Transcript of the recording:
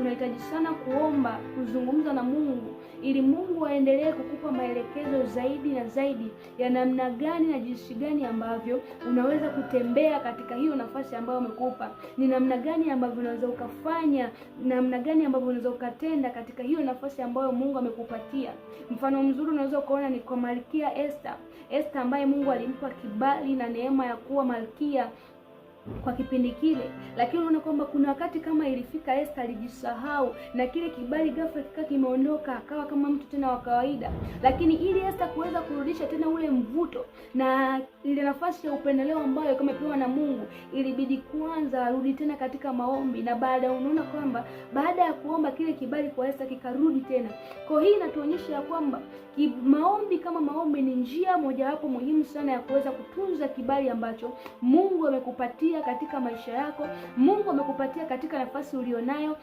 unahitaji sana kuomba, kuzungumza na Mungu ili Mungu aendelee kukupa maelekezo zaidi na zaidi ya namna gani na jinsi gani ambavyo unaweza kutembea katika hiyo nafasi ambayo amekupa. Ni namna gani ambavyo unaweza ukafanya, namna gani ambavyo unaweza ukatenda katika hiyo nafasi ambayo Mungu amekupatia. Mfano mzuri unaweza ukaona ni kwa Malkia Esther. Esther ambaye Mungu alimpa kibali na neema ya kuwa malkia kwa kipindi kile, lakini unaona kwamba kuna wakati kama ilifika Esther alijisahau na kile kibali ghafla kika kimeondoka, akawa kama mtu tena wa kawaida. Lakini ili Esther kuweza kurudisha tena ule mvuto na ile nafasi ya upendeleo ambayo kama imepewa na Mungu, ilibidi kwanza arudi tena katika maombi, na unaona kwamba baada ya kuomba kile kibali kwa Esther kikarudi tena. Kwa hii inatuonyesha ya kwamba maombi kama maombi ni njia mojawapo muhimu sana ya kuweza kutunza kibali ambacho Mungu amekupatia katika maisha yako, Mungu amekupatia katika nafasi ulionayo.